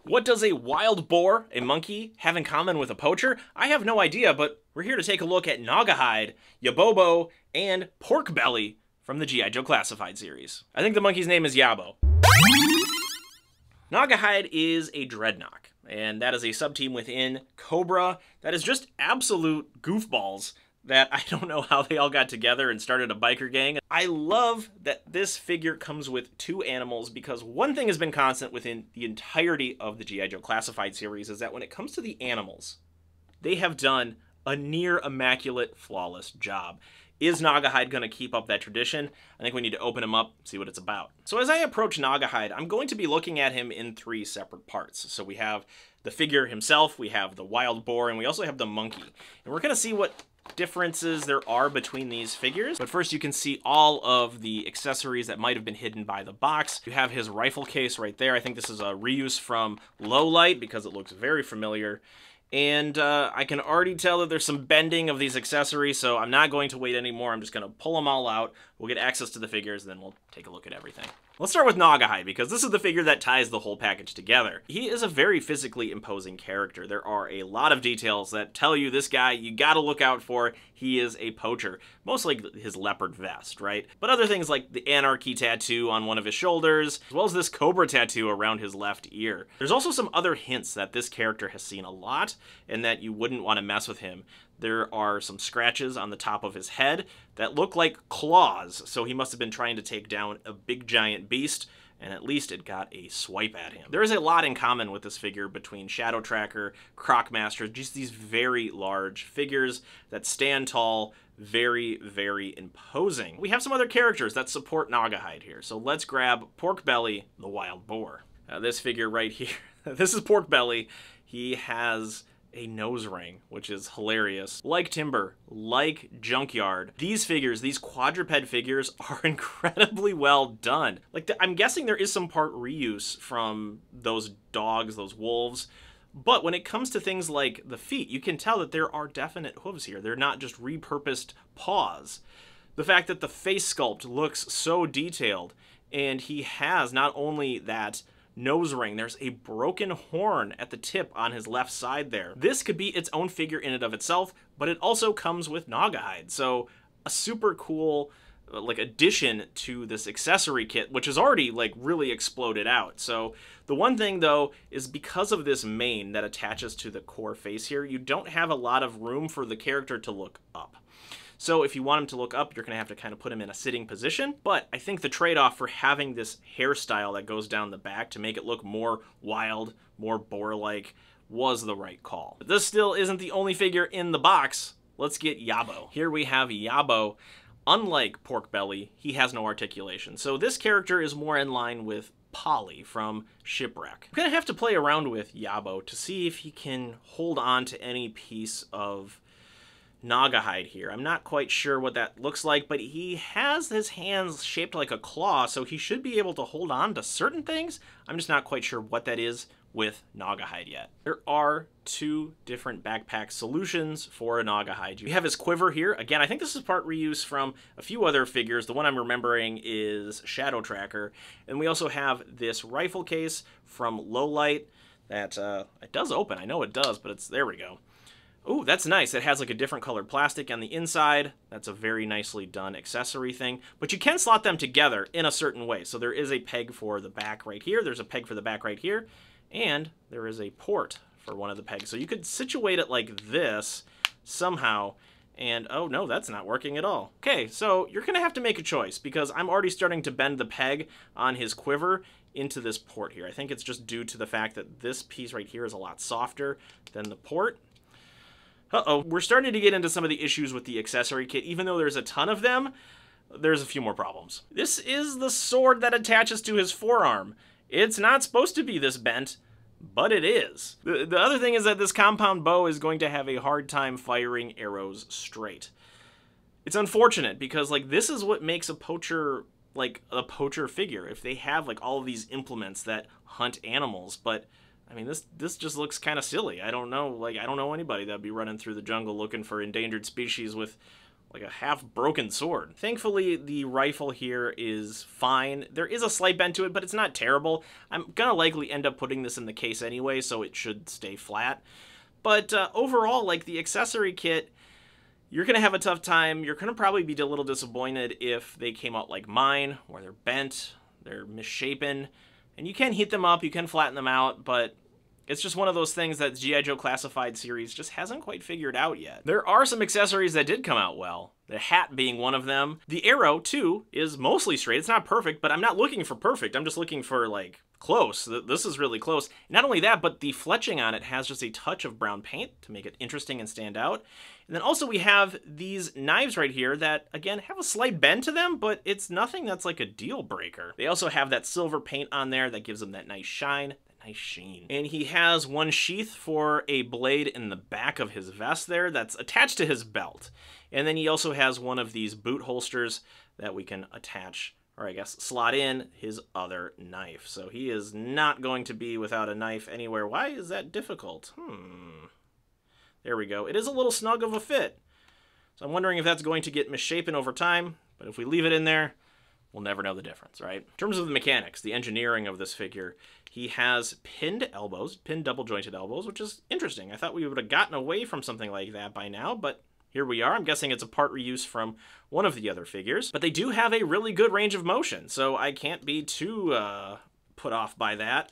What does a wild boar, a monkey, have in common with a poacher? I have no idea, but we're here to take a look at Gnawgahyde, Yabobo, and Pork Belly from the G.I. Joe Classified series. I think the monkey's name is Yabo. Gnawgahyde is a dreadnought, and that is a subteam within Cobra that is just absolute goofballs that I don't know how they all got together and started a biker gang. I love that this figure comes with two animals because one thing has been constant within the entirety of the G.I. Joe Classified series is that when it comes to the animals, they have done a near immaculate, flawless job. Is Gnawgahyde going to keep up that tradition? I think we need to open him up, see what it's about. So as I approach Gnawgahyde, I'm going to be looking at him in three separate parts. So we have the figure himself, we have the wild boar, and we also have the monkey. And we're going to see what differences there are between these figures. But first you can see all of the accessories that might have been hidden by the box. You have his rifle case right there. I think this is a reuse from Low Light because it looks very familiar. And I can already tell that there's some bending of these accessories, so I'm not going to wait anymore. I'm just going to pull them all out. We'll get access to the figures, and then we'll take a look at everything. Let's start with Gnawgahyde, because this is the figure that ties the whole package together. He is a very physically imposing character. There are a lot of details that tell you this guy, you gotta look out for. He is a poacher. Mostly his leopard vest, right? But other things like the anarchy tattoo on one of his shoulders, as well as this cobra tattoo around his left ear. There's also some other hints that this character has seen a lot, and that you wouldn't want to mess with him. There are some scratches on the top of his head that look like claws, so he must have been trying to take down a big giant beast, and at least it got a swipe at him. There is a lot in common with this figure between Shadow Tracker, Crocmaster, just these very large figures that stand tall, very, very imposing. We have some other characters that support Gnawgahyde here, so let's grab Pork Belly, the wild boar. This figure right here, this is Pork Belly. He has a nose ring, which is hilarious. Like Timber, like Junkyard, these figures, these quadruped figures are incredibly well done. Like, I'm guessing there is some part reuse from those dogs, those wolves, but when it comes to things like the feet, you can tell that there are definite hooves here. They're not just repurposed paws. The fact that the face sculpt looks so detailed, and he has not only that nose ring, there's a broken horn at the tip on his left side there. This could be its own figure in and of itself, but it also comes with Gnawgahyde, so a super cool like addition to this accessory kit, which is already like really exploded out. So the one thing though is because of this mane that attaches to the core face here, you don't have a lot of room for the character to look up. So if you want him to look up, you're going to have to kind of put him in a sitting position. But I think the trade-off for having this hairstyle that goes down the back to make it look more wild, more boar-like, was the right call. But this still isn't the only figure in the box. Let's get Yabo. Here we have Yabo. Unlike Pork Belly, he has no articulation. So this character is more in line with Polly from Shipwreck. I'm going to have to play around with Yabo to see if he can hold on to any piece of Gnawgahyde here. I'm not quite sure what that looks like, but he has his hands shaped like a claw, so he should be able to hold on to certain things. I'm just not quite sure what that is with Gnawgahyde yet. There are two different backpack solutions for a Gnawgahyde. You have his quiver here. Again, I think this is part reuse from a few other figures. The one I'm remembering is Shadow Tracker. And we also have this rifle case from Low Light that it does open. I know it does, but there we go. Ooh, that's nice. It has like a different colored plastic on the inside. That's a very nicely done accessory thing. But you can slot them together in a certain way. So there is a peg for the back right here. There's a peg for the back right here. And there is a port for one of the pegs. So you could situate it like this somehow. And oh no, that's not working at all. Okay, so you're going to have to make a choice because I'm already starting to bend the peg on his quiver into this port here. I think it's just due to the fact that this piece right here is a lot softer than the port. Uh-oh, we're starting to get into some of the issues with the accessory kit. Even though there's a ton of them, there's a few more problems. This is the sword that attaches to his forearm. It's not supposed to be this bent, but it is. The other thing is that this compound bow is going to have a hard time firing arrows straight. It's unfortunate because like this is what makes a poacher like a poacher figure. If they have like all of these implements that hunt animals, but I mean, this just looks kind of silly. I don't know, like, I don't know anybody that'd be running through the jungle looking for endangered species with, like a half-broken sword. Thankfully, the rifle here is fine. There is a slight bend to it, but it's not terrible. I'm gonna likely end up putting this in the case anyway, so it should stay flat. But overall, like, the accessory kit, you're gonna have a tough time. You're gonna probably be a little disappointed if they came out like mine, where they're bent, they're misshapen, and you can heat them up, you can flatten them out, but it's just one of those things that G.I. Joe Classified series just hasn't quite figured out yet. There are some accessories that did come out well, the hat being one of them. The arrow, too, is mostly straight. It's not perfect, but I'm not looking for perfect. I'm just looking for, like, close. This is really close. Not only that, but the fletching on it has just a touch of brown paint to make it interesting and stand out. And then also we have these knives right here that, again, have a slight bend to them, but it's nothing that's like a deal breaker. They also have that silver paint on there that gives them that nice shine. Nice sheen. And he has one sheath for a blade in the back of his vest there that's attached to his belt. And then he also has one of these boot holsters that we can attach, or I guess slot in his other knife. So he is not going to be without a knife anywhere. Why is that difficult? There we go. It is a little snug of a fit. So I'm wondering if that's going to get misshapen over time, but if we leave it in there, we'll never know the difference, right? In terms of the mechanics, the engineering of this figure, he has pinned elbows, pinned double-jointed elbows, which is interesting. I thought we would have gotten away from something like that by now, but here we are. I'm guessing it's a part reuse from one of the other figures, but they do have a really good range of motion, so I can't be too put off by that.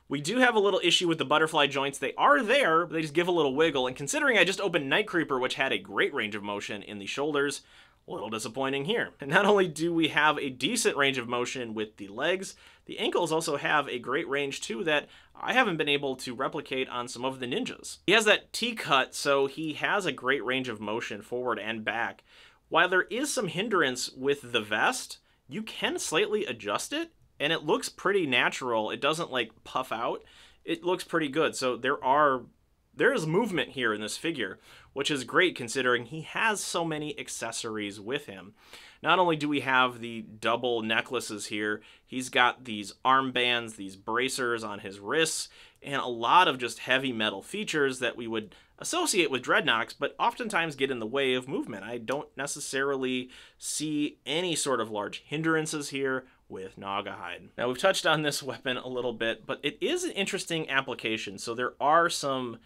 We do have a little issue with the butterfly joints. They are there, but they just give a little wiggle, and considering I just opened Night Creeper, which had a great range of motion in the shoulders, a little disappointing here. And not only do we have a decent range of motion with the legs, the ankles also have a great range too that I haven't been able to replicate on some of the ninjas. He has that T-cut, so he has a great range of motion forward and back. While there is some hindrance with the vest, you can slightly adjust it, and it looks pretty natural. It doesn't like puff out. It looks pretty good. So there is movement here in this figure, which is great considering he has so many accessories with him. Not only do we have the double necklaces here, he's got these armbands, these bracers on his wrists, and a lot of just heavy metal features that we would associate with Dreadnoks, but oftentimes get in the way of movement. I don't necessarily see any sort of large hindrances here with Gnawgahyde. Now, we've touched on this weapon a little bit, but it is an interesting application. So there are some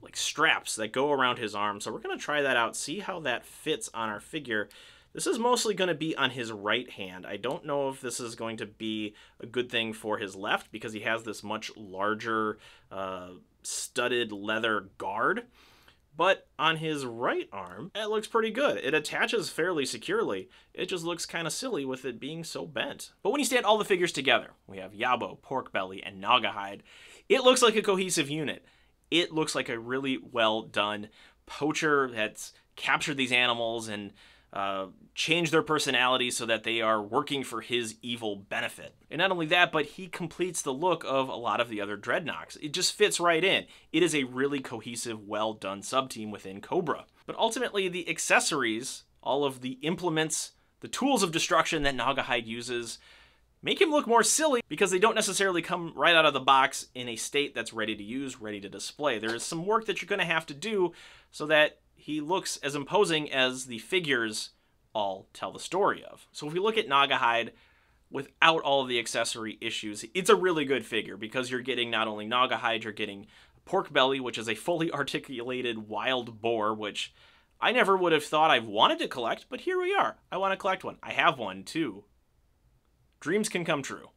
like straps that go around his arm. So we're going to try that out, see how that fits on our figure. This is mostly going to be on his right hand. I don't know if this is going to be a good thing for his left because he has this much larger studded leather guard. But on his right arm, it looks pretty good. It attaches fairly securely. It just looks kind of silly with it being so bent. But when you stand all the figures together, we have Yabo, Porkbelly, and Gnawgahyde, it looks like a cohesive unit. It looks like a really well done poacher that's captured these animals and changed their personalities so that they are working for his evil benefit. And not only that, but he completes the look of a lot of the other Dreadnoks. It just fits right in. It is a really cohesive, well done sub-team within Cobra. But ultimately, the accessories, all of the implements, the tools of destruction that Gnawgahyde uses, make him look more silly because they don't necessarily come right out of the box in a state that's ready to use, ready to display. There is some work that you're going to have to do so that he looks as imposing as the figures all tell the story of. So if we look at Gnawgahyde without all of the accessory issues, it's a really good figure because you're getting not only Gnawgahyde, you're getting Porkbelly, which is a fully articulated wild boar, which I never would have thought I've wanted to collect, but here we are. I want to collect one. I have one too. Dreams can come true.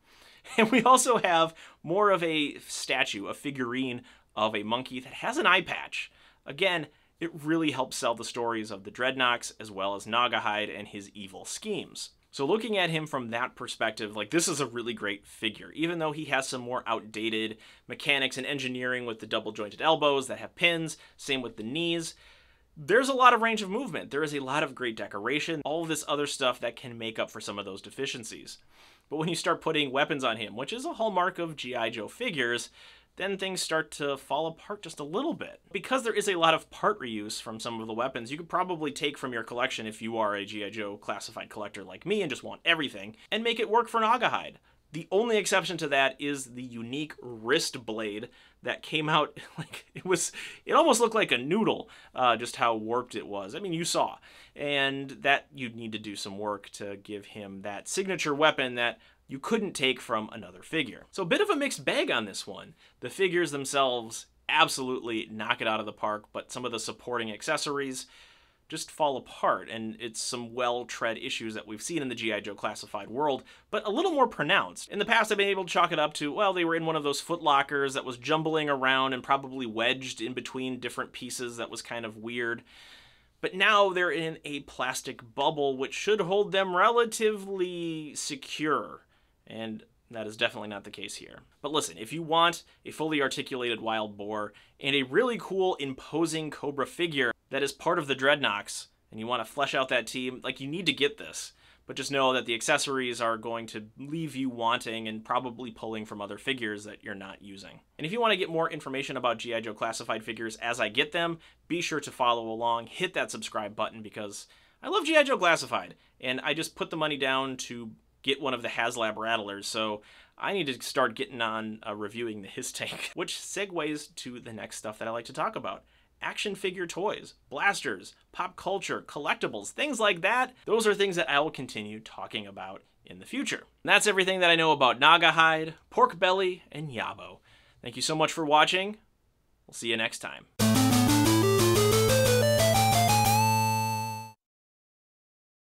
And we also have more of a statue, a figurine of a monkey that has an eye patch. Again, it really helps sell the stories of the Dreadnoks as well as Gnawgahyde and his evil schemes. So looking at him from that perspective, like, this is a really great figure, even though he has some more outdated mechanics and engineering with the double jointed elbows that have pins, same with the knees. There's a lot of range of movement. There is a lot of great decoration, all of this other stuff that can make up for some of those deficiencies. But when you start putting weapons on him, which is a hallmark of G.I. Joe figures, then things start to fall apart just a little bit. Because there is a lot of part reuse from some of the weapons, you could probably take from your collection if you are a G.I. Joe classified collector like me and just want everything, and make it work for Gnawgahyde. The only exception to that is the unique wrist blade that came out like it almost looked like a noodle, just how warped it was. I mean, you saw. And that you'd need to do some work to give him that signature weapon that you couldn't take from another figure. So a bit of a mixed bag on this one. The figures themselves absolutely knock it out of the park, but some of the supporting accessories just fall apart, and it's some well-tread issues that we've seen in the G.I. Joe classified world, but a little more pronounced. In the past, I've been able to chalk it up to, well, they were in one of those foot lockers that was jumbling around and probably wedged in between different pieces that was kind of weird. But now they're in a plastic bubble, which should hold them relatively secure, and that is definitely not the case here. But listen, if you want a fully articulated wild boar and a really cool, imposing Cobra figure that is part of the Dreadnoks, and you want to flesh out that team, like, you need to get this. But just know that the accessories are going to leave you wanting and probably pulling from other figures that you're not using. And if you want to get more information about G.I. Joe classified figures as I get them, be sure to follow along, hit that subscribe button, because I love G.I. Joe classified, and I just put the money down to get one of the HasLab Rattlers, so I need to start getting on reviewing the His Tank, which segues to the next stuff that I like to talk about. Action figure toys, blasters, pop culture, collectibles, things like that. Those are things that I will continue talking about in the future. And that's everything that I know about Gnawgahyde, Pork Belly, and Yabo. Thank you so much for watching. We'll see you next time.